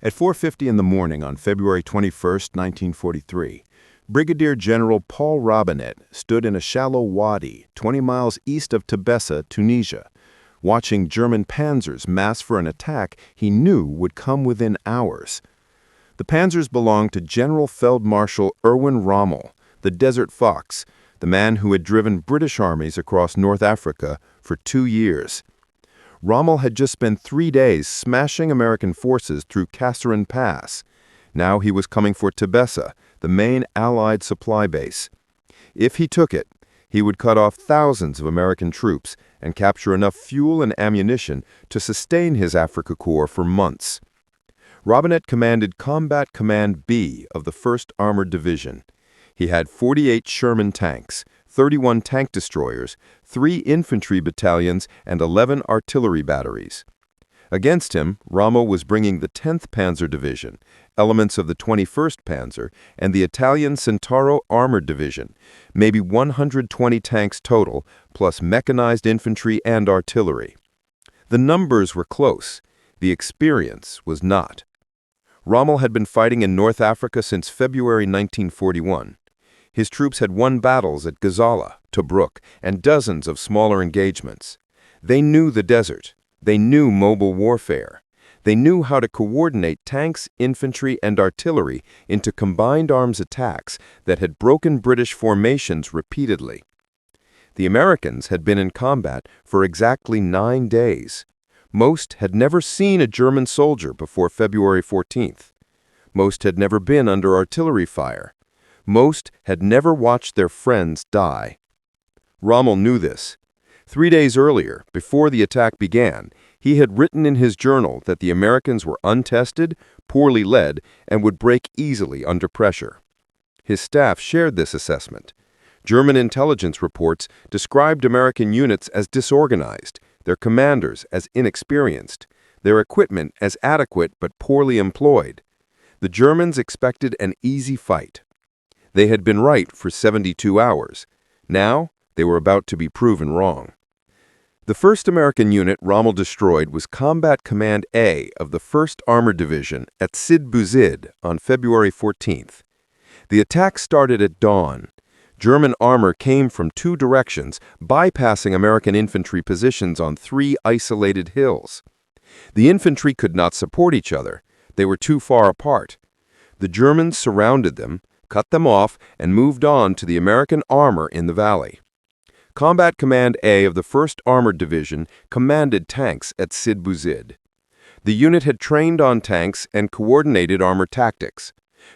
At 4:50 in the morning on February 21, 1943, Brigadier General Paul Robinett stood in a shallow wadi 20 miles east of Tebessa, Tunisia, watching German panzers mass for an attack he knew would come within hours. The panzers belonged to General Field Marshal Erwin Rommel, the Desert Fox, the man who had driven British armies across North Africa for 2 years. Rommel had just spent 3 days smashing American forces through Kasserine Pass. Now he was coming for Tebessa, the main Allied supply base. If he took it, he would cut off thousands of American troops and capture enough fuel and ammunition to sustain his Afrika Korps for months. Robinett commanded Combat Command B of the 1st Armored Division. He had 48 Sherman tanks, 31 tank destroyers, 3 infantry battalions, and 11 artillery batteries. Against him, Rommel was bringing the 10th Panzer Division, elements of the 21st Panzer, and the Italian Centauro Armored Division, maybe 120 tanks total, plus mechanized infantry and artillery. The numbers were close. The experience was not. Rommel had been fighting in North Africa since February 1941. His troops had won battles at Gazala, Tobruk, and dozens of smaller engagements. They knew the desert. They knew mobile warfare. They knew how to coordinate tanks, infantry, and artillery into combined arms attacks that had broken British formations repeatedly. The Americans had been in combat for exactly 9 days. Most had never seen a German soldier before February 14th. Most had never been under artillery fire. Most had never watched their friends die. Rommel knew this. 3 days earlier, before the attack began, he had written in his journal that the Americans were untested, poorly led, and would break easily under pressure. His staff shared this assessment. German intelligence reports described American units as disorganized, their commanders as inexperienced, their equipment as adequate but poorly employed. The Germans expected an easy fight. They had been right for 72 hours. Now, they were about to be proven wrong. The first American unit Rommel destroyed was Combat Command A of the 1st Armored Division at Sidi on February 14th. The attack started at dawn. German armor came from 2 directions, bypassing American infantry positions on 3 isolated hills. The infantry could not support each other. They were too far apart. The Germans surrounded them, cut them off, and moved on to the American armor in the valley. Combat Command A of the 1st Armored Division commanded tanks at Sidi. The unit had trained on tanks and coordinated armor tactics.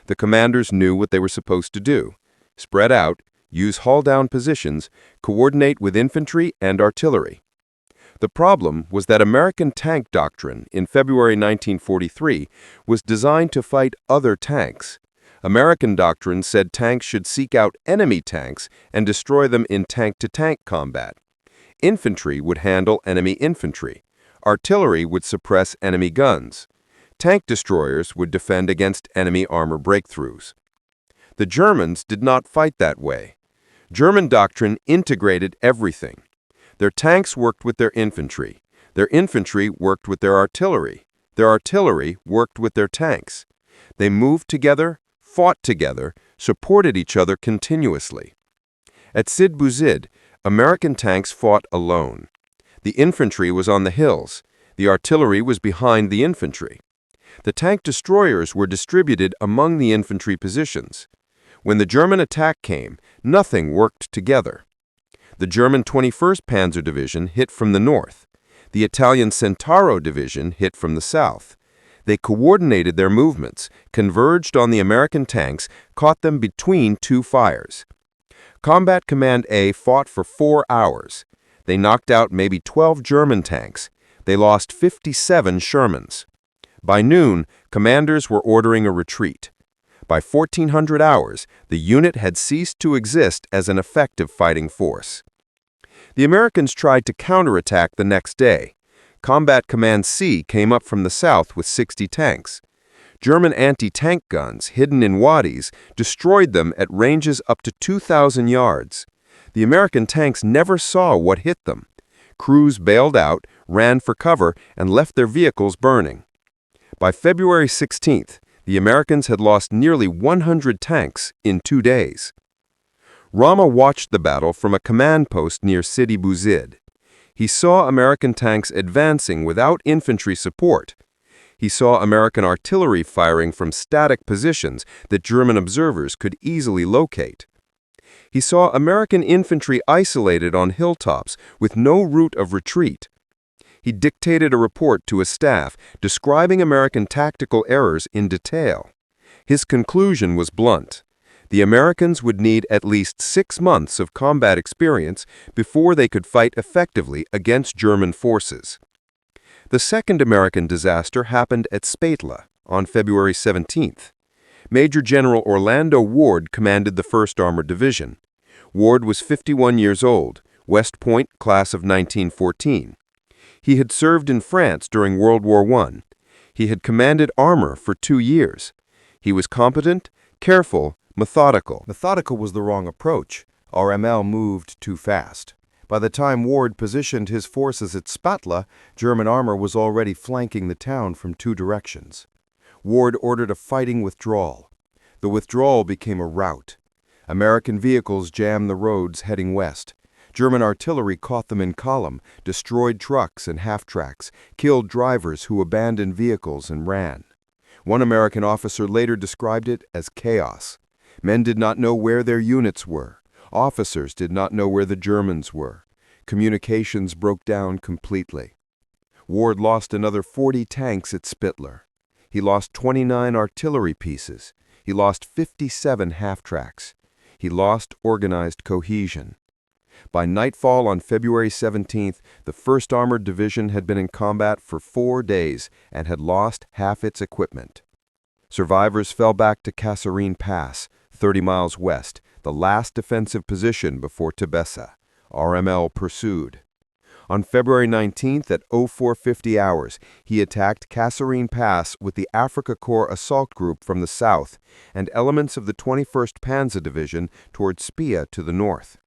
The commanders knew what they were supposed to do: spread out, use hull-down positions, coordinate with infantry and artillery. The problem was that American tank doctrine in February 1943 was designed to fight other tanks. American doctrine said tanks should seek out enemy tanks and destroy them in tank-to-tank combat. Infantry would handle enemy infantry. Artillery would suppress enemy guns. Tank destroyers would defend against enemy armor breakthroughs. The Germans did not fight that way. German doctrine integrated everything. Their tanks worked with their infantry. Their infantry worked with their artillery. Their artillery worked with their tanks. They moved together, fought together, supported each other continuously. At Sidi, American tanks fought alone. The infantry was on the hills. The artillery was behind the infantry. The tank destroyers were distributed among the infantry positions. When the German attack came, nothing worked together. The German 21st Panzer Division hit from the north. The Italian Centauro Division hit from the south. They coordinated their movements, converged on the American tanks, caught them between 2 fires. Combat Command A fought for 4 hours. They knocked out maybe 12 German tanks. They lost 57 Shermans. By noon, commanders were ordering a retreat. By 1400 hours, the unit had ceased to exist as an effective fighting force. The Americans tried to counterattack the next day. Combat Command C came up from the south with 60 tanks. German anti-tank guns, hidden in wadis, destroyed them at ranges up to 2,000 yards. The American tanks never saw what hit them. Crews bailed out, ran for cover, and left their vehicles burning. By February 16th, the Americans had lost nearly 100 tanks in 2 days. Rommel watched the battle from a command post near Sidi. He saw American tanks advancing without infantry support. He saw American artillery firing from static positions that German observers could easily locate. He saw American infantry isolated on hilltops with no route of retreat. He dictated a report to his staff describing American tactical errors in detail. His conclusion was blunt. The Americans would need at least 6 months of combat experience before they could fight effectively against German forces. The second American disaster happened at Sbeitla on February 17th. Major General Orlando Ward commanded the 1st Armored Division. Ward was 51 years old, West Point, class of 1914. He had served in France during World War I. He had commanded armor for 2 years. He was competent, careful, methodical. Methodical was the wrong approach. RML moved too fast. By the time Ward positioned his forces at Sbeitla, German armor was already flanking the town from 2 directions. Ward ordered a fighting withdrawal. The withdrawal became a rout. American vehicles jammed the roads heading west. German artillery caught them in column, destroyed trucks and half-tracks, killed drivers who abandoned vehicles and ran. One American officer later described it as chaos. Men did not know where their units were. Officers did not know where the Germans were. Communications broke down completely. Ward lost another 40 tanks at Sbeitla. He lost 29 artillery pieces. He lost 57 half-tracks. He lost organized cohesion. By nightfall on February 17th, the 1st Armored Division had been in combat for 4 days and had lost half its equipment. Survivors fell back to Kasserine Pass, 30 miles west, the last defensive position before Tebessa. RML pursued. On February 19th at 0450 hours, he attacked Kasserine Pass with the Afrika Korps assault group from the south and elements of the 21st Panzer Division toward Sbeitla to the north.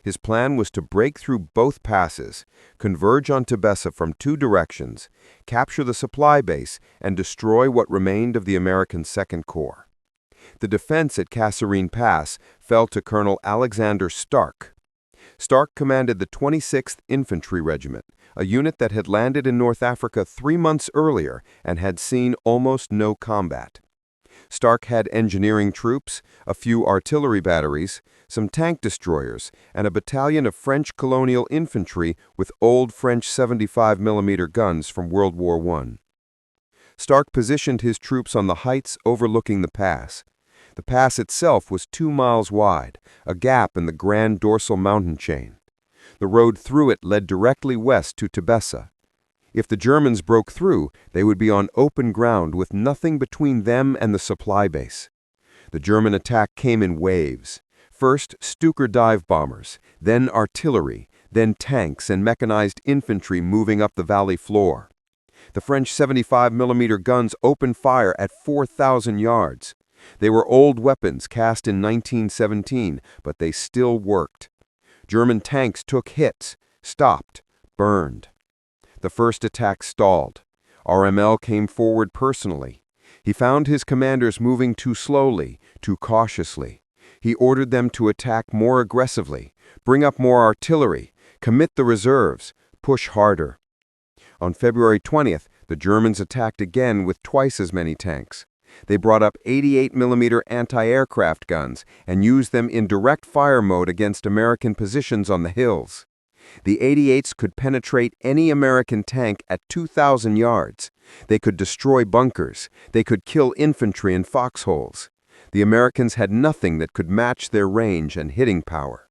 His plan was to break through both passes, converge on Tebessa from 2 directions, capture the supply base, and destroy what remained of the American Second Corps. The defense at Kasserine Pass fell to Colonel Alexander Stark. Stark commanded the 26th Infantry Regiment, a unit that had landed in North Africa 3 months earlier and had seen almost no combat. Stark had engineering troops, a few artillery batteries, some tank destroyers, and a battalion of French colonial infantry with old French 75mm guns from World War I. Stark positioned his troops on the heights overlooking the pass. The pass itself was 2 miles wide, a gap in the Grand Dorsal mountain chain. The road through it led directly west to Tebessa. If the Germans broke through, they would be on open ground with nothing between them and the supply base. The German attack came in waves. First, Stuka dive bombers, then artillery, then tanks and mechanized infantry moving up the valley floor. The French 75mm guns opened fire at 4,000 yards. They were old weapons cast in 1917, but they still worked. German tanks took hits, stopped, burned. The first attack stalled. RML came forward personally. He found his commanders moving too slowly, too cautiously. He ordered them to attack more aggressively, bring up more artillery, commit the reserves, push harder. On February 20th, the Germans attacked again with twice as many tanks. They brought up 88mm anti-aircraft guns and used them in direct fire mode against American positions on the hills. The 88s could penetrate any American tank at 2,000 yards. They could destroy bunkers. They could kill infantry in foxholes. The Americans had nothing that could match their range and hitting power.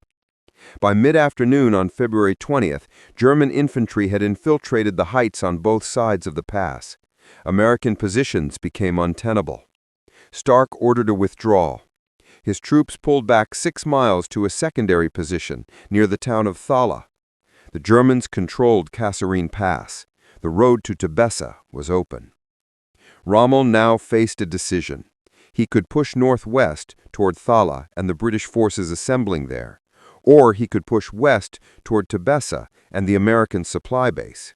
By mid-afternoon on February 20th, German infantry had infiltrated the heights on both sides of the pass. American positions became untenable. Stark ordered a withdrawal. His troops pulled back 6 miles to a secondary position near the town of Thala. The Germans controlled Kasserine Pass. The road to Tebessa was open. Rommel now faced a decision. He could push northwest toward Thala and the British forces assembling there, or he could push west toward Tebessa and the American supply base.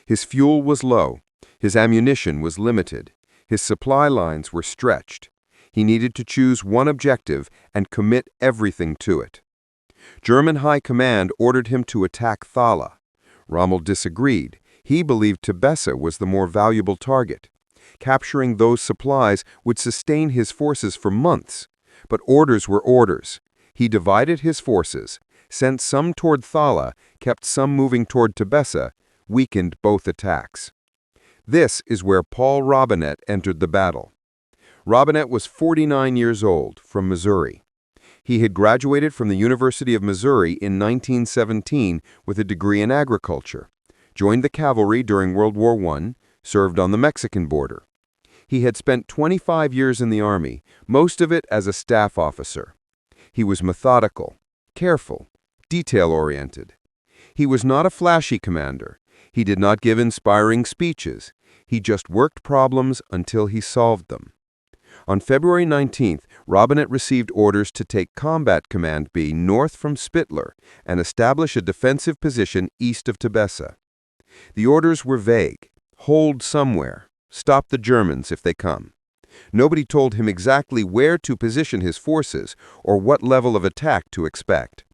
His fuel was low. His ammunition was limited. His supply lines were stretched. He needed to choose one objective and commit everything to it. German High Command ordered him to attack Thala. Rommel disagreed. He believed Tebessa was the more valuable target. Capturing those supplies would sustain his forces for months. But orders were orders. He divided his forces, sent some toward Thala, kept some moving toward Tebessa, weakened both attacks. This is where Paul Robinett entered the battle. Robinett was 49 years old, from Missouri. He had graduated from the University of Missouri in 1917 with a degree in agriculture, joined the cavalry during World War I, served on the Mexican border. He had spent 25 years in the Army, most of it as a staff officer. He was methodical, careful, detail-oriented. He was not a flashy commander. He did not give inspiring speeches. He just worked problems until he solved them. On February 19th, Robinett received orders to take Combat Command B north from Sbeitla and establish a defensive position east of Tebessa. The orders were vague. Hold somewhere. Stop the Germans if they come. Nobody told him exactly where to position his forces or what level of attack to expect.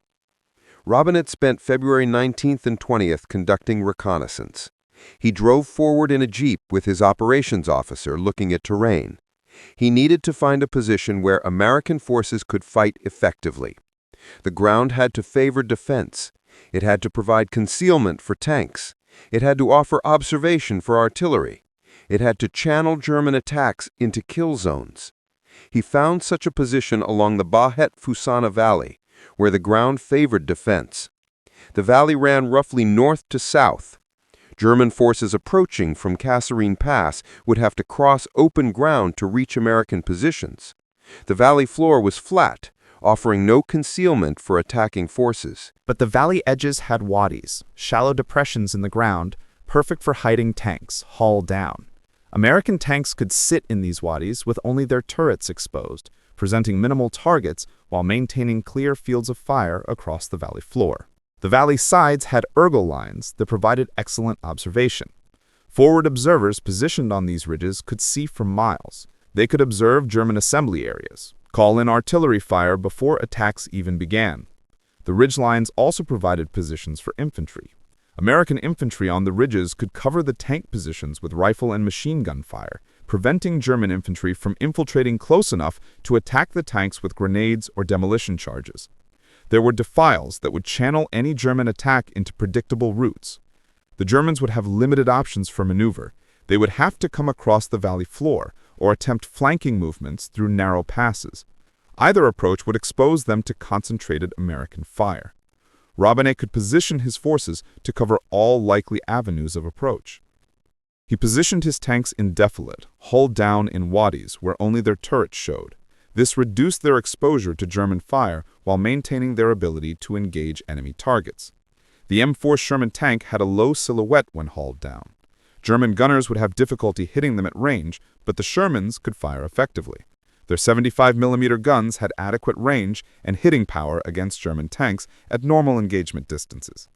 Robinett spent February 19th and 20th conducting reconnaissance. He drove forward in a jeep with his operations officer looking at terrain. He needed to find a position where American forces could fight effectively. The ground had to favor defense. It had to provide concealment for tanks. It had to offer observation for artillery. It had to channel German attacks into kill zones. He found such a position along the Bahet-Fusana Valley, where the ground favored defense. The valley ran roughly north to south. German forces approaching from Kasserine Pass would have to cross open ground to reach American positions. The valley floor was flat, offering no concealment for attacking forces. But the valley edges had wadis, shallow depressions in the ground, perfect for hiding tanks, hull down. American tanks could sit in these wadis with only their turrets exposed, presenting minimal targets while maintaining clear fields of fire across the valley floor. The valley sides had ergo lines that provided excellent observation. Forward observers positioned on these ridges could see for miles. They could observe German assembly areas, call in artillery fire before attacks even began. The ridge lines also provided positions for infantry. American infantry on the ridges could cover the tank positions with rifle and machine gun fire, preventing German infantry from infiltrating close enough to attack the tanks with grenades or demolition charges. There were defiles that would channel any German attack into predictable routes. The Germans would have limited options for maneuver. They would have to come across the valley floor or attempt flanking movements through narrow passes. Either approach would expose them to concentrated American fire. Robinett could position his forces to cover all likely avenues of approach. He positioned his tanks in defilade, hull down in wadis where only their turrets showed. This reduced their exposure to German fire while maintaining their ability to engage enemy targets. The M4 Sherman tank had a low silhouette when hauled down. German gunners would have difficulty hitting them at range, but the Shermans could fire effectively. Their 75mm guns had adequate range and hitting power against German tanks at normal engagement distances.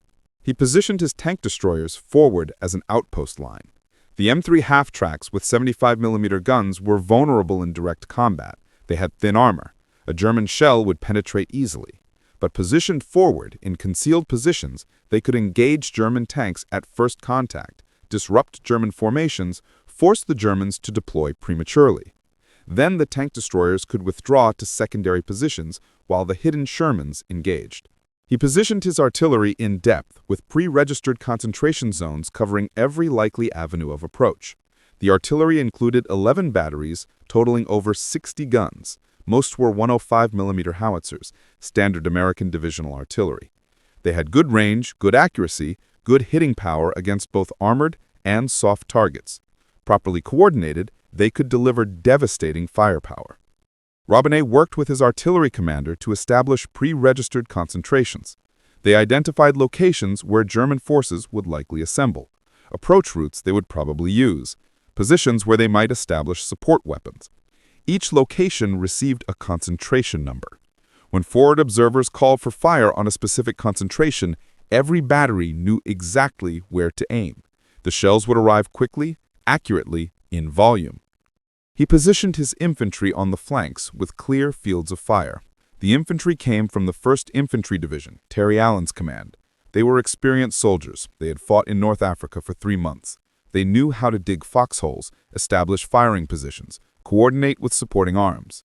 He positioned his tank destroyers forward as an outpost line. The M3 half-tracks with 75mm guns were vulnerable in direct combat. They had thin armor. A German shell would penetrate easily. But positioned forward in concealed positions, they could engage German tanks at first contact, disrupt German formations, force the Germans to deploy prematurely. Then the tank destroyers could withdraw to secondary positions while the hidden Shermans engaged. He positioned his artillery in depth with pre-registered concentration zones covering every likely avenue of approach. The artillery included 11 batteries, totaling over 60 guns. Most were 105mm howitzers, standard American divisional artillery. They had good range, good accuracy, good hitting power against both armored and soft targets. Properly coordinated, they could deliver devastating firepower. Robinett worked with his artillery commander to establish pre-registered concentrations. They identified locations where German forces would likely assemble, approach routes they would probably use, positions where they might establish support weapons. Each location received a concentration number. When forward observers called for fire on a specific concentration, every battery knew exactly where to aim. The shells would arrive quickly, accurately in volume. He positioned his infantry on the flanks with clear fields of fire. The infantry came from the 1st Infantry Division, Terry Allen's command. They were experienced soldiers. They had fought in North Africa for 3 months. They knew how to dig foxholes, establish firing positions, coordinate with supporting arms.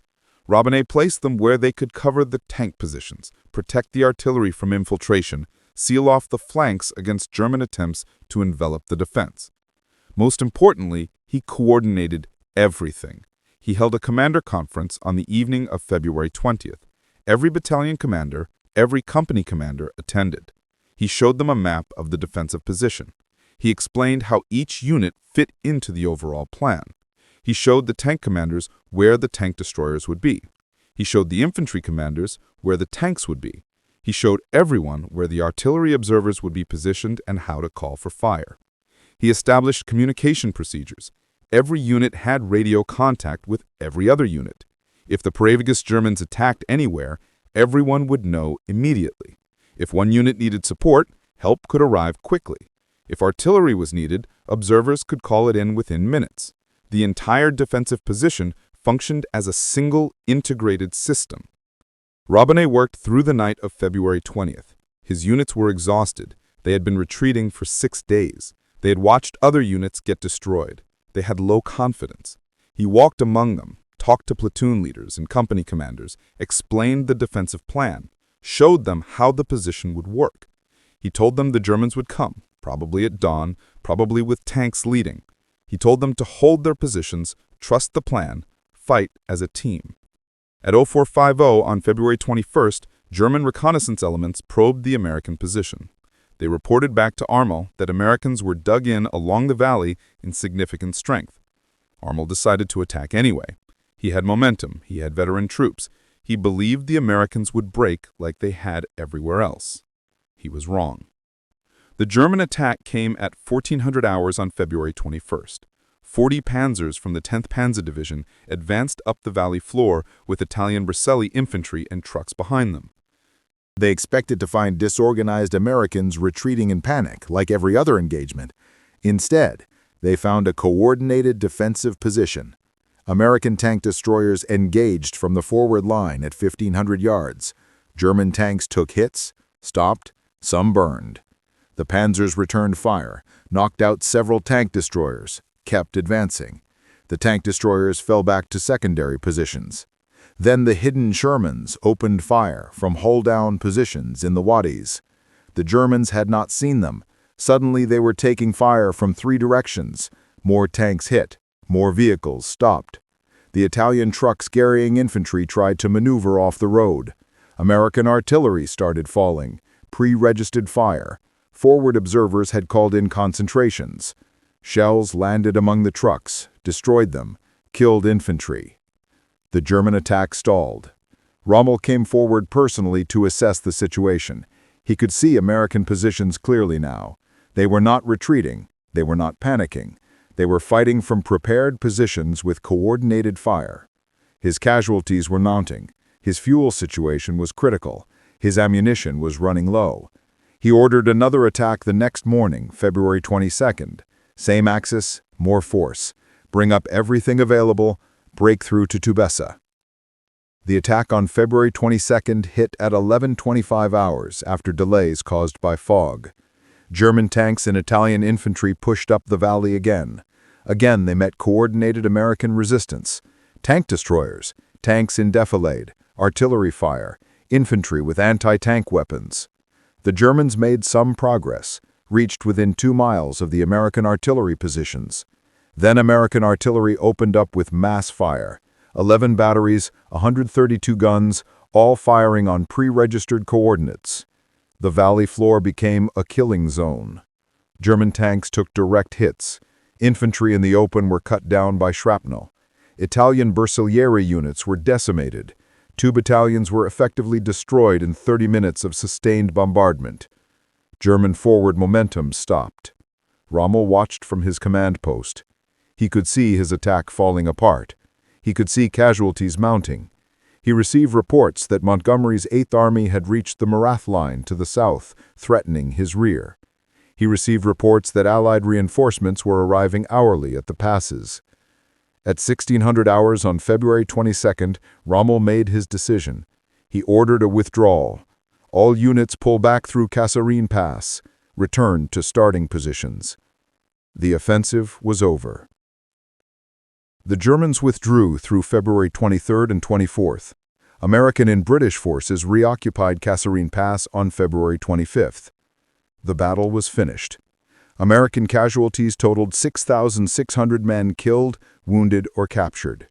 Robinett placed them where they could cover the tank positions, protect the artillery from infiltration, seal off the flanks against German attempts to envelop the defense. Most importantly, he coordinated everything. He held a commander conference on the evening of February 20th. Every battalion commander, every company commander attended. He showed them a map of the defensive position. He explained how each unit fit into the overall plan. He showed the tank commanders where the tank destroyers would be. He showed the infantry commanders where the tanks would be. He showed everyone where the artillery observers would be positioned and how to call for fire. He established communication procedures. Every unit had radio contact with every other unit. If the Pravigus Germans attacked anywhere, everyone would know immediately. If one unit needed support, help could arrive quickly. If artillery was needed, observers could call it in within minutes. The entire defensive position functioned as a single integrated system. Robinett worked through the night of February 20th. His units were exhausted. They had been retreating for 6 days. They had watched other units get destroyed. They had low confidence. He walked among them, talked to platoon leaders and company commanders, explained the defensive plan, showed them how the position would work. He told them the Germans would come, probably at dawn, probably with tanks leading. He told them to hold their positions, trust the plan, fight as a team. At 0450 on February 21st, German reconnaissance elements probed the American position. They reported back to Rommel that Americans were dug in along the valley in significant strength. Rommel decided to attack anyway. He had momentum, he had veteran troops. He believed the Americans would break like they had everywhere else. He was wrong. The German attack came at 1400 hours on February 21st. 40 panzers from the 10th Panzer Division advanced up the valley floor with Italian Bersaglieri infantry and trucks behind them. They expected to find disorganized Americans retreating in panic, like every other engagement. Instead, they found a coordinated defensive position. American tank destroyers engaged from the forward line at 1,500 yards. German tanks took hits, stopped, some burned. The panzers returned fire, knocked out several tank destroyers, kept advancing. The tank destroyers fell back to secondary positions. Then the hidden Shermans opened fire from hull-down positions in the wadis. The Germans had not seen them. Suddenly they were taking fire from 3 directions. More tanks hit. More vehicles stopped. The Italian trucks carrying infantry tried to maneuver off the road. American artillery started falling. Pre-registered fire. Forward observers had called in concentrations. Shells landed among the trucks, destroyed them, killed infantry. The German attack stalled. Rommel came forward personally to assess the situation. He could see American positions clearly now. They were not retreating. They were not panicking. They were fighting from prepared positions with coordinated fire. His casualties were mounting. His fuel situation was critical. His ammunition was running low. He ordered another attack the next morning, February 22nd. Same axis, more force. Bring up everything available. Break through to Tebessa. The attack on February 22nd hit at 11:25 hours after delays caused by fog. German tanks and Italian infantry pushed up the valley again. Again, they met coordinated American resistance. Tank destroyers, tanks in defilade, artillery fire, infantry with anti-tank weapons. The Germans made some progress, reached within 2 miles of the American artillery positions. Then American artillery opened up with mass fire. 11 batteries, 132 guns, all firing on pre-registered coordinates. The valley floor became a killing zone. German tanks took direct hits. Infantry in the open were cut down by shrapnel. Italian Bersaglieri units were decimated. 2 battalions were effectively destroyed in 30 minutes of sustained bombardment. German forward momentum stopped. Rommel watched from his command post. He could see his attack falling apart. He could see casualties mounting. He received reports that Montgomery's 8th Army had reached the Marath line to the south, threatening his rear. He received reports that Allied reinforcements were arriving hourly at the passes. At 1600 hours on February 22nd, Rommel made his decision. He ordered a withdrawal. All units pull back through Kasserine Pass. Return to starting positions. The offensive was over. The Germans withdrew through February 23rd and 24th. American and British forces reoccupied Kasserine Pass on February 25th. The battle was finished. American casualties totaled 6,600 men killed, wounded, or captured.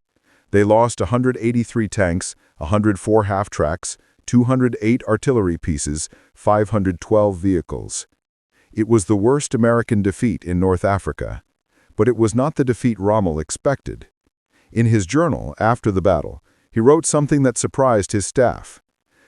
They lost 183 tanks, 104 half-tracks, 208 artillery pieces, 512 vehicles. It was the worst American defeat in North Africa, but it was not the defeat Rommel expected. In his journal after the battle, he wrote something that surprised his staff.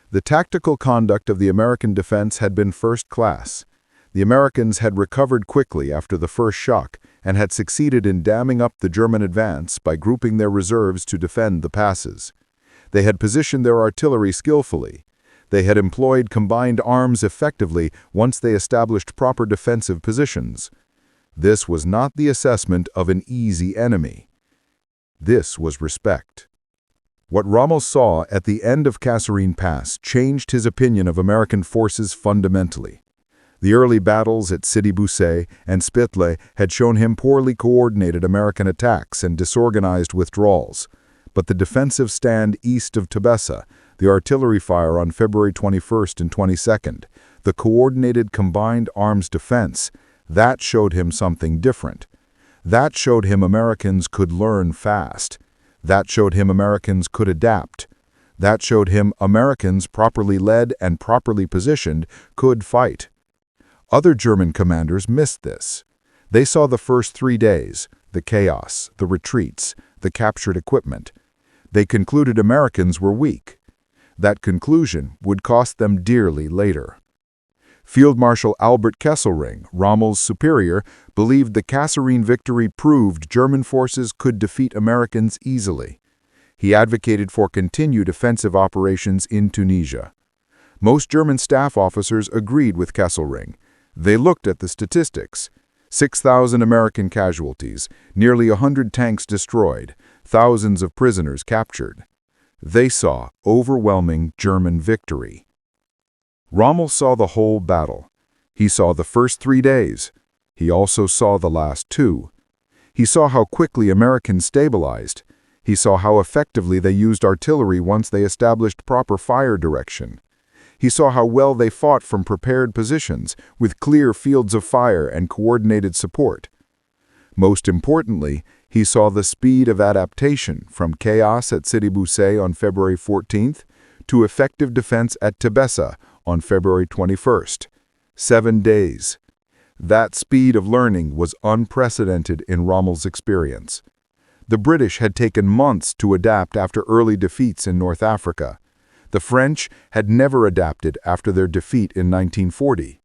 The tactical conduct of the American defense had been first class. The Americans had recovered quickly after the first shock and had succeeded in damming up the German advance by grouping their reserves to defend the passes. They had positioned their artillery skillfully. They had employed combined arms effectively once they established proper defensive positions. This was not the assessment of an easy enemy. This was respect. What Rommel saw at the end of Kasserine Pass changed his opinion of American forces fundamentally. The early battles at Sidi and Sbeitla had shown him poorly coordinated American attacks and disorganized withdrawals. But the defensive stand east of Tebessa, the artillery fire on February 21st and 22nd, the coordinated combined arms defense, that showed him something different. That showed him Americans could learn fast. That showed him Americans could adapt. That showed him Americans, properly led and properly positioned, could fight. Other German commanders missed this. They saw the first 3 days, the chaos, the retreats, the captured equipment. They concluded Americans were weak. That conclusion would cost them dearly later. Field Marshal Albert Kesselring, Rommel's superior, believed the Kasserine victory proved German forces could defeat Americans easily. He advocated for continued offensive operations in Tunisia. Most German staff officers agreed with Kesselring. They looked at the statistics. 6,000 American casualties, nearly 100 tanks destroyed, thousands of prisoners captured. They saw overwhelming German victory. Rommel saw the whole battle. He saw the first 3 days. He also saw the last 2. He saw how quickly Americans stabilized. He saw how effectively they used artillery once they established proper fire direction. He saw how well they fought from prepared positions, with clear fields of fire and coordinated support. Most importantly, he saw the speed of adaptation from chaos at Sidi on February 14th to effective defense at Tebessa on February 21st. 7 days. That speed of learning was unprecedented in Rommel's experience. The British had taken months to adapt after early defeats in North Africa. The French had never adapted after their defeat in 1940.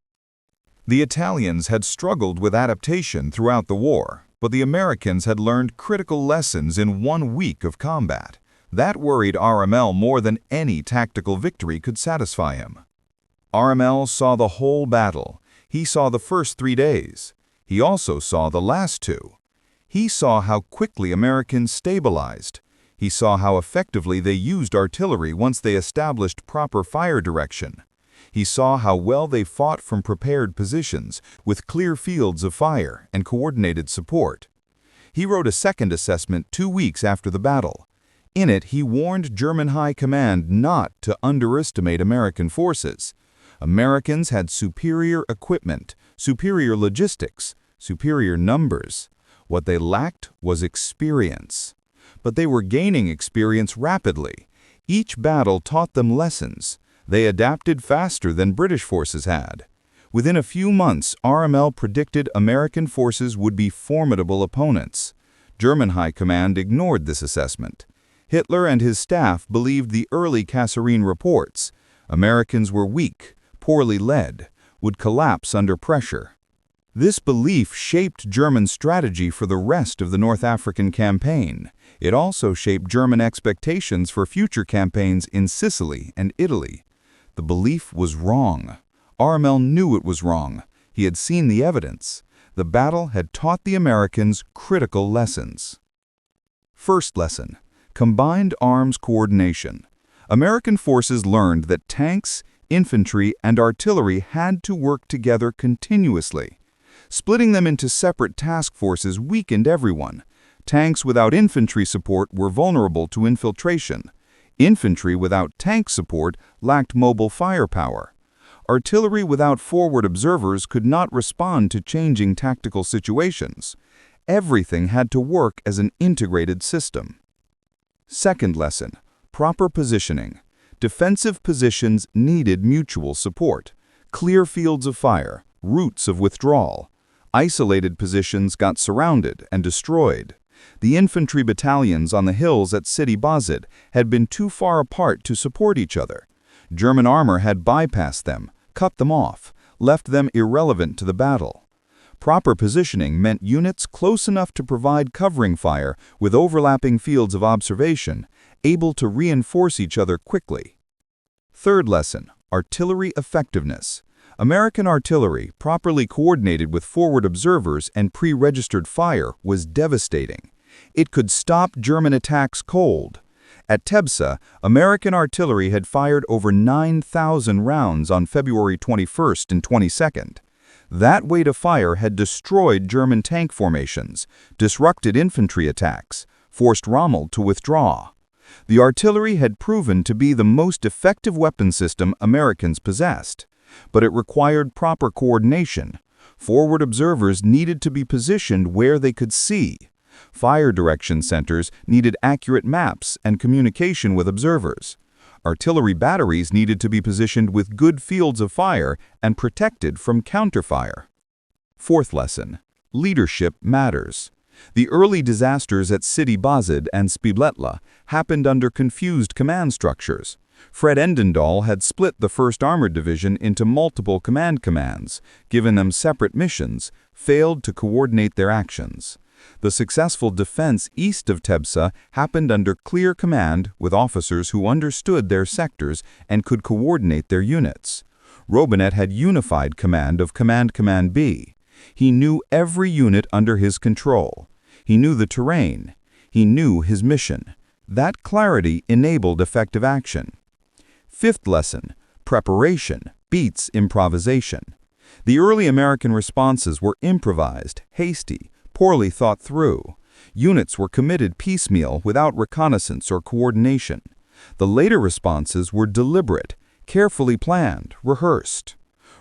The Italians had struggled with adaptation throughout the war, but the Americans had learned critical lessons in 1 week of combat. That worried RML more than any tactical victory could satisfy him. RML saw the whole battle. He saw the first 3 days. He also saw the last 2. He saw how quickly Americans stabilized. He saw how effectively they used artillery once they established proper fire direction. He saw how well they fought from prepared positions, with clear fields of fire and coordinated support. He wrote a second assessment 2 weeks after the battle. In it, he warned German High Command not to underestimate American forces. Americans had superior equipment, superior logistics, superior numbers. What they lacked was experience. But they were gaining experience rapidly. Each battle taught them lessons. They adapted faster than British forces had. Within a few months, RML predicted American forces would be formidable opponents. German High Command ignored this assessment. Hitler and his staff believed the early Kasserine reports. Americans were weak, poorly led, would collapse under pressure. This belief shaped German strategy for the rest of the North African campaign. It also shaped German expectations for future campaigns in Sicily and Italy. The belief was wrong. RML knew it was wrong. He had seen the evidence. The battle had taught the Americans critical lessons. First lesson: combined arms coordination. American forces learned that tanks, infantry, and artillery had to work together continuously. Splitting them into separate task forces weakened everyone. Tanks without infantry support were vulnerable to infiltration. Infantry without tank support lacked mobile firepower. Artillery without forward observers could not respond to changing tactical situations. Everything had to work as an integrated system. Second lesson: proper positioning. Defensive positions needed mutual support. Clear fields of fire, routes of withdrawal. Isolated positions got surrounded and destroyed. The infantry battalions on the hills at Sidi had been too far apart to support each other. German armor had bypassed them, cut them off, left them irrelevant to the battle. Proper positioning meant units close enough to provide covering fire with overlapping fields of observation, able to reinforce each other quickly. Third lesson: artillery effectiveness. American artillery, properly coordinated with forward observers and pre-registered fire, was devastating. It could stop German attacks cold. At Tebessa, American artillery had fired over 9,000 rounds on February 21st and 22nd. That weight of fire had destroyed German tank formations, disrupted infantry attacks, forced Rommel to withdraw. The artillery had proven to be the most effective weapon system Americans possessed. But it required proper coordination. Forward observers needed to be positioned where they could see. Fire direction centers needed accurate maps and communication with observers. Artillery batteries needed to be positioned with good fields of fire and protected from counterfire. Fourth lesson: leadership matters. The early disasters at Sidi and Sbeitla happened under confused command structures. Fred Endendahl had split the 1st Armored Division into multiple commands, given them separate missions, failed to coordinate their actions. The successful defense east of Tebessa happened under clear command with officers who understood their sectors and could coordinate their units. Robinett had unified command of Command B. He knew every unit under his control. He knew the terrain. He knew his mission. That clarity enabled effective action. Fifth lesson: preparation beats improvisation. The early American responses were improvised, hasty, poorly thought through. Units were committed piecemeal without reconnaissance or coordination. The later responses were deliberate, carefully planned, rehearsed.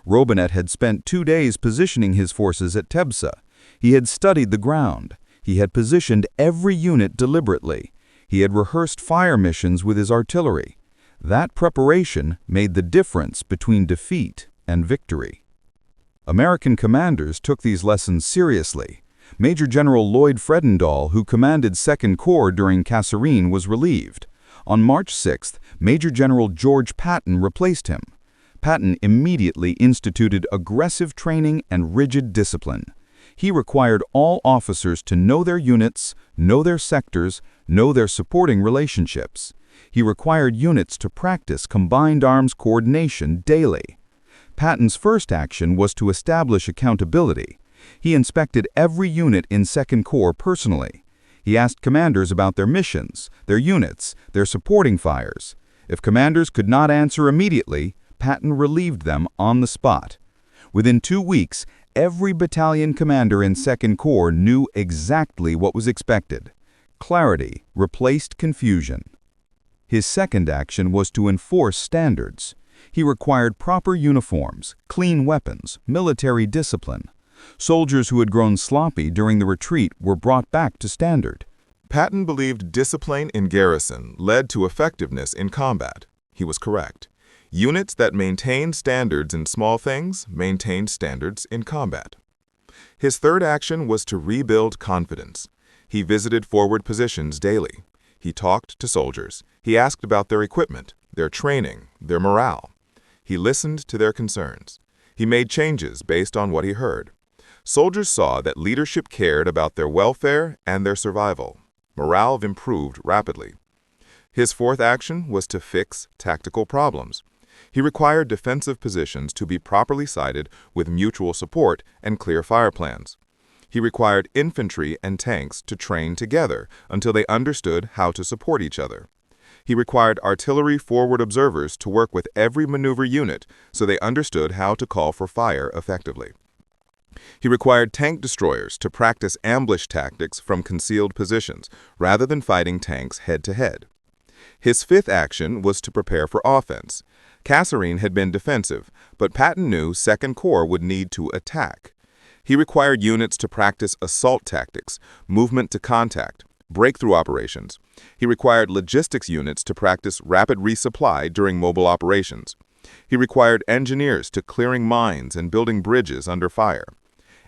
Robinett had spent 2 days positioning his forces at Tebessa. He had studied the ground. He had positioned every unit deliberately. He had rehearsed fire missions with his artillery. That preparation made the difference between defeat and victory. American commanders took these lessons seriously. Major General Lloyd Fredendall, who commanded 2nd Corps during Kasserine, was relieved. On March 6th, Major General George Patton replaced him. Patton immediately instituted aggressive training and rigid discipline. He required all officers to know their units, know their sectors, know their supporting relationships. He required units to practice combined arms coordination daily. Patton's first action was to establish accountability. He inspected every unit in 2nd Corps personally. He asked commanders about their missions, their units, their supporting fires. If commanders could not answer immediately, Patton relieved them on the spot. Within 2 weeks, every battalion commander in 2nd Corps knew exactly what was expected. Clarity replaced confusion. His second action was to enforce standards. He required proper uniforms, clean weapons, military discipline. Soldiers who had grown sloppy during the retreat were brought back to standard. Patton believed discipline in garrison led to effectiveness in combat. He was correct. Units that maintained standards in small things maintained standards in combat. His third action was to rebuild confidence. He visited forward positions daily. He talked to soldiers. He asked about their equipment, their training, their morale. He listened to their concerns. He made changes based on what he heard. Soldiers saw that leadership cared about their welfare and their survival. Morale improved rapidly. His fourth action was to fix tactical problems. He required defensive positions to be properly sited with mutual support and clear fire plans. He required infantry and tanks to train together until they understood how to support each other. He required artillery forward observers to work with every maneuver unit so they understood how to call for fire effectively. He required tank destroyers to practice ambush tactics from concealed positions rather than fighting tanks head-to-head. His fifth action was to prepare for offense. Kasserine had been defensive, but Patton knew Second Corps would need to attack. He required units to practice assault tactics, movement to contact, breakthrough operations. He required logistics units to practice rapid resupply during mobile operations. He required engineers to clearing mines and building bridges under fire.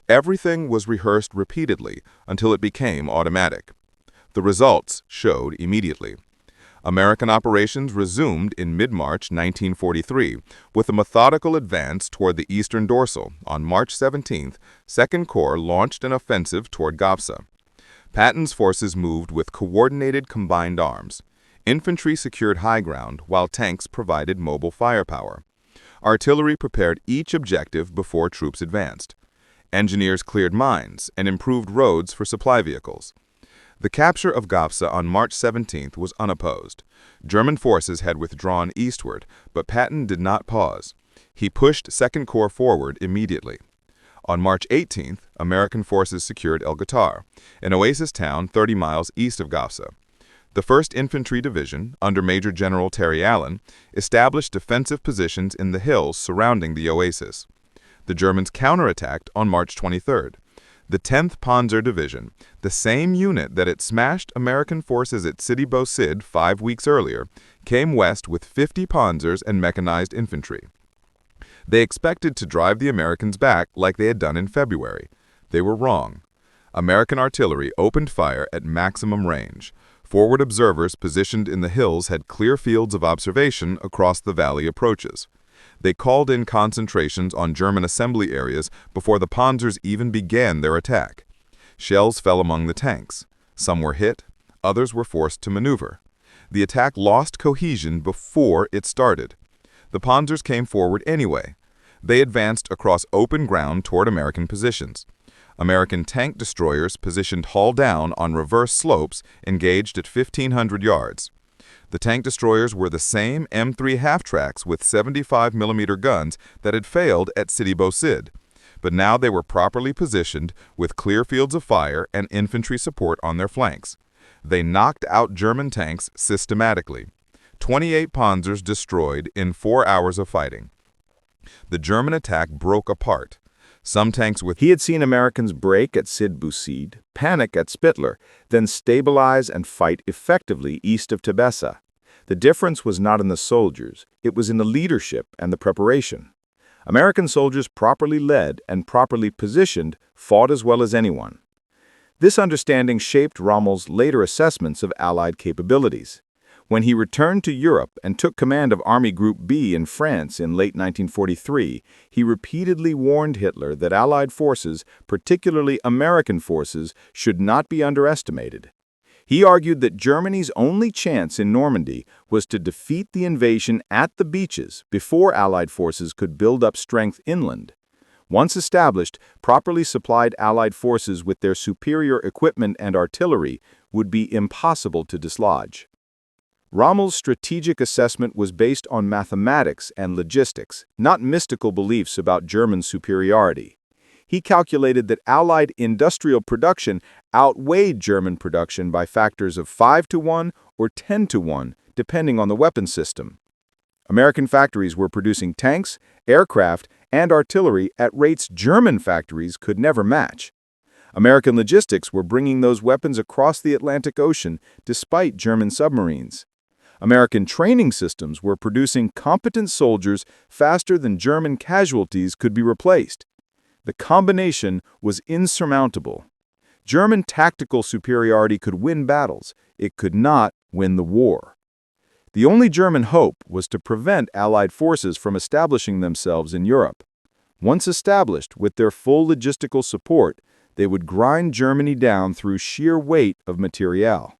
Everything was rehearsed repeatedly until it became automatic. The results showed immediately. American operations resumed in mid-March 1943 with a methodical advance toward the eastern dorsal. On March 17th, Second Corps launched an offensive toward Gafsa. Patton's forces moved with coordinated combined arms. Infantry secured high ground while tanks provided mobile firepower. Artillery prepared each objective before troops advanced. Engineers cleared mines and improved roads for supply vehicles. The capture of Gafsa on March 17th was unopposed. German forces had withdrawn eastward, but Patton did not pause. He pushed Second Corps forward immediately. On March 18th, American forces secured El Guettar, an oasis town 30 miles east of Gafsa. The 1st Infantry Division, under Major General Terry Allen, established defensive positions in the hills surrounding the oasis. The Germans counterattacked on March 23rd. The 10th Panzer Division, the same unit that had smashed American forces at Sidi 5 weeks earlier, came west with 50 panzers and mechanized infantry. They expected to drive the Americans back like they had done in February. They were wrong. American artillery opened fire at maximum range. Forward observers positioned in the hills had clear fields of observation across the valley approaches. They called in concentrations on German assembly areas before the panzers even began their attack. Shells fell among the tanks. Some were hit, others were forced to maneuver. The attack lost cohesion before it started. The panzers came forward anyway. They advanced across open ground toward American positions. American tank destroyers positioned hull down on reverse slopes engaged at 1,500 yards. The tank destroyers were the same M3 half-tracks with 75mm guns that had failed at Sidi Bou Cid, but now they were properly positioned with clear fields of fire and infantry support on their flanks. They knocked out German tanks systematically. 28 panzers destroyed in 4 hours of fighting. The German attack broke apart. Some tanks with He had seen Americans break at Sidi Bou Cid, panic at Sbeitla, then stabilize and fight effectively east of Tebessa. The difference was not in the soldiers, it was in the leadership and the preparation. American soldiers properly led and properly positioned fought as well as anyone. This understanding shaped Rommel's later assessments of Allied capabilities. When he returned to Europe and took command of Army Group B in France in late 1943, he repeatedly warned Hitler that Allied forces, particularly American forces, should not be underestimated. He argued that Germany's only chance in Normandy was to defeat the invasion at the beaches before Allied forces could build up strength inland. Once established, properly supplied Allied forces with their superior equipment and artillery would be impossible to dislodge. Rommel's strategic assessment was based on mathematics and logistics, not mystical beliefs about German superiority. He calculated that Allied industrial production outweighed German production by factors of 5-to-1 or 10-to-1, depending on the weapon system. American factories were producing tanks, aircraft, and artillery at rates German factories could never match. American logistics were bringing those weapons across the Atlantic Ocean despite German submarines. American training systems were producing competent soldiers faster than German casualties could be replaced. The combination was insurmountable. German tactical superiority could win battles. It could not win the war. The only German hope was to prevent Allied forces from establishing themselves in Europe. Once established with their full logistical support, they would grind Germany down through sheer weight of materiel.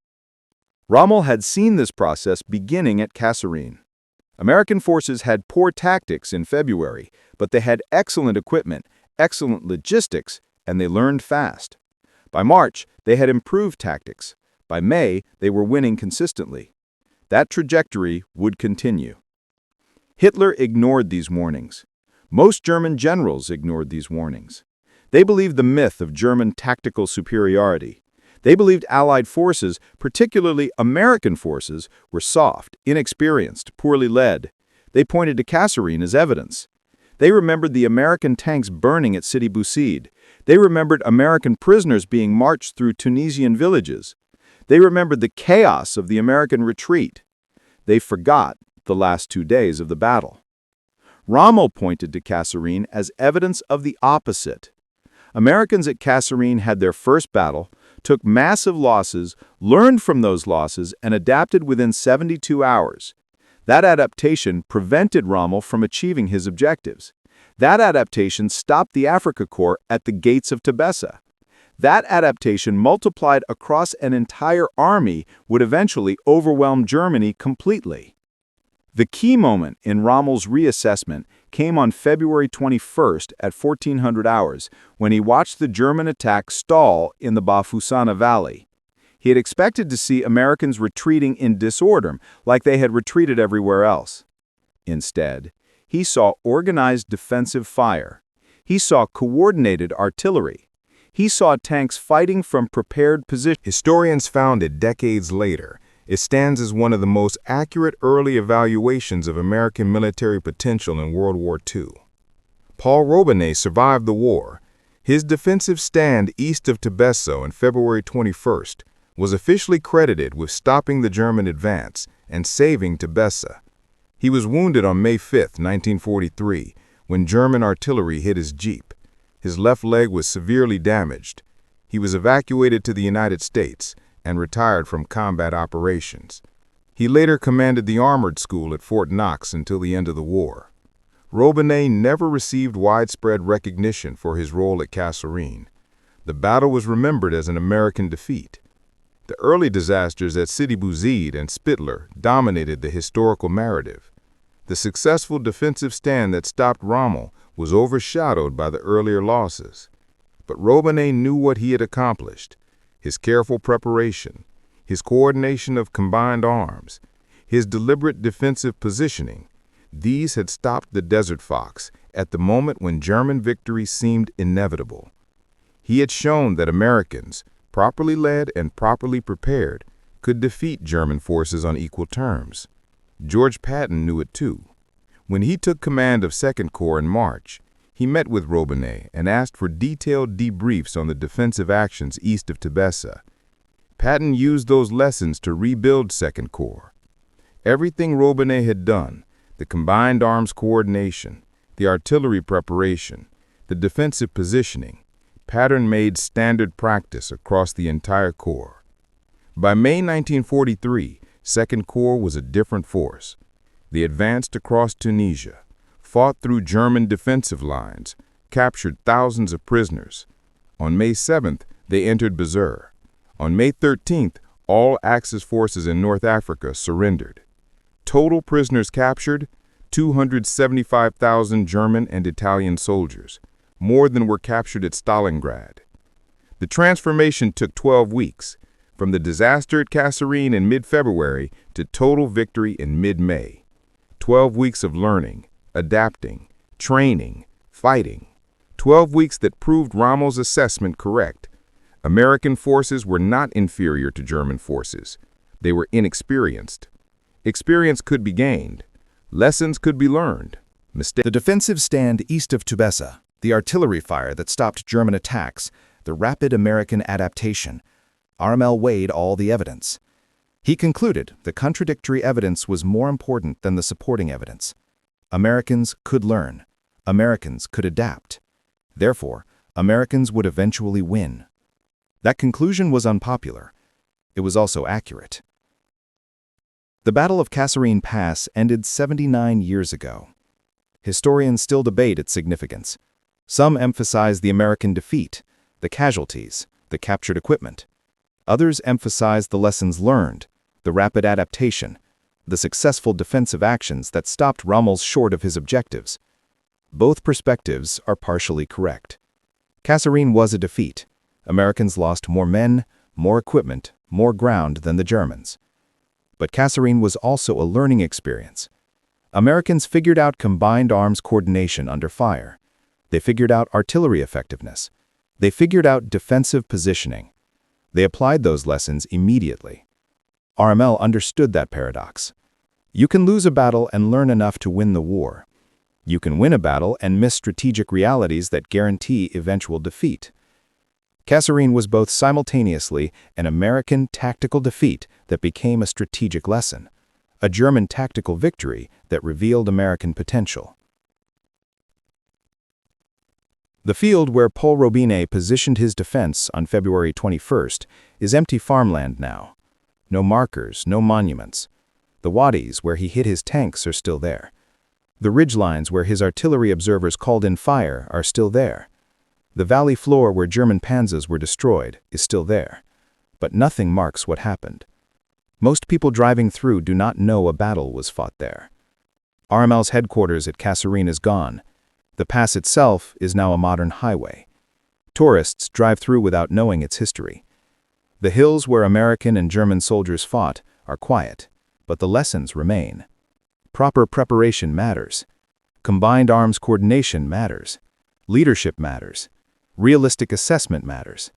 Rommel had seen this process beginning at Kasserine. American forces had poor tactics in February, but they had excellent equipment, excellent logistics, and they learned fast. By March, they had improved tactics. By May, they were winning consistently. That trajectory would continue. Hitler ignored these warnings. Most German generals ignored these warnings. They believed the myth of German tactical superiority. They believed Allied forces, particularly American forces, were soft, inexperienced, poorly led. They pointed to Kasserine as evidence. They remembered the American tanks burning at Sidi. They remembered American prisoners being marched through Tunisian villages. They remembered the chaos of the American retreat. They forgot the last 2 days of the battle. Rommel pointed to Kasserine as evidence of the opposite. Americans at Kasserine had their first battle, took massive losses, learned from those losses, and adapted within 72 hours. That adaptation prevented Rommel from achieving his objectives. That adaptation stopped the Afrika Korps at the gates of Tebessa. That adaptation multiplied across an entire army would eventually overwhelm Germany completely. The key moment in Rommel's reassessment came on February 21st at 1400 hours when he watched the German attack stall in the Bafusana Valley. He had expected to see Americans retreating in disorder like they had retreated everywhere else. Instead, he saw organized defensive fire. He saw coordinated artillery. He saw tanks fighting from prepared positions. Historians found it decades later. It stands as one of the most accurate early evaluations of American military potential in World War II. Paul Robinett survived the war. His defensive stand east of Tebessa on February 21st was officially credited with stopping the German advance and saving Tebessa. He was wounded on May 5, 1943, when German artillery hit his jeep. His left leg was severely damaged. He was evacuated to the United States and retired from combat operations. He later commanded the Armored School at Fort Knox until the end of the war. Robinett never received widespread recognition for his role at Kasserine. The battle was remembered as an American defeat. The early disasters at Sidi and Sbeitla dominated the historical narrative. The successful defensive stand that stopped Rommel was overshadowed by the earlier losses. But Robinett knew what he had accomplished. His careful preparation, his coordination of combined arms, his deliberate defensive positioning, these had stopped the Desert Fox at the moment when German victory seemed inevitable. He had shown that Americans, properly led and properly prepared, could defeat German forces on equal terms. George Patton knew it too. When he took command of 2nd Corps in March, he met with Robinett and asked for detailed debriefs on the defensive actions east of Tebessa. Patton used those lessons to rebuild 2nd Corps. Everything Robinett had done, the combined arms coordination, the artillery preparation, the defensive positioning, Patton made standard practice across the entire Corps. By May 1943, 2nd Corps was a different force. They advanced across Tunisia, fought through German defensive lines, captured thousands of prisoners. On May 7th, they entered Guettar. On May 13th, all Axis forces in North Africa surrendered. Total prisoners captured, 275,000 German and Italian soldiers, more than were captured at Stalingrad. The transformation took 12 weeks, from the disaster at Kasserine in mid-February to total victory in mid-May. 12 weeks of learning, adapting, training, fighting. 12 weeks that proved Rommel's assessment correct. American forces were not inferior to German forces. They were inexperienced. Experience could be gained. Lessons could be learned. The defensive stand east of Tebessa, the artillery fire that stopped German attacks, the rapid American adaptation. Rommel weighed all the evidence. He concluded the contradictory evidence was more important than the supporting evidence. Americans could learn. Americans could adapt. Therefore, Americans would eventually win. That conclusion was unpopular. It was also accurate. The Battle of Kasserine Pass ended 79 years ago. Historians still debate its significance. Some emphasize the American defeat, the casualties, the captured equipment. Others emphasize the lessons learned, the rapid adaptation, the successful defensive actions that stopped Rommel short of his objectives. Both perspectives are partially correct. Kasserine was a defeat. Americans lost more men, more equipment, more ground than the Germans. But Kasserine was also a learning experience. Americans figured out combined arms coordination under fire. They figured out artillery effectiveness. They figured out defensive positioning. They applied those lessons immediately. RML understood that paradox. You can lose a battle and learn enough to win the war. You can win a battle and miss strategic realities that guarantee eventual defeat. Kasserine was both simultaneously an American tactical defeat that became a strategic lesson, a German tactical victory that revealed American potential. The field where Paul Robinett positioned his defense on February 21st is empty farmland now. No markers, no monuments. The wadis where he hid his tanks are still there. The ridgelines where his artillery observers called in fire are still there. The valley floor where German panzers were destroyed is still there. But nothing marks what happened. Most people driving through do not know a battle was fought there. RML's headquarters at Kasserine is gone. The pass itself is now a modern highway. Tourists drive through without knowing its history. The hills where American and German soldiers fought are quiet, but the lessons remain. Proper preparation matters. Combined arms coordination matters. Leadership matters. Realistic assessment matters.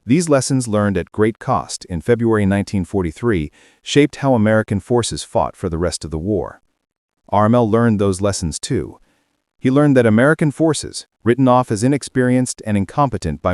These lessons learned at great cost in February 1943 shaped how American forces fought for the rest of the war. RML learned those lessons too. He learned that American forces, written off as inexperienced and incompetent by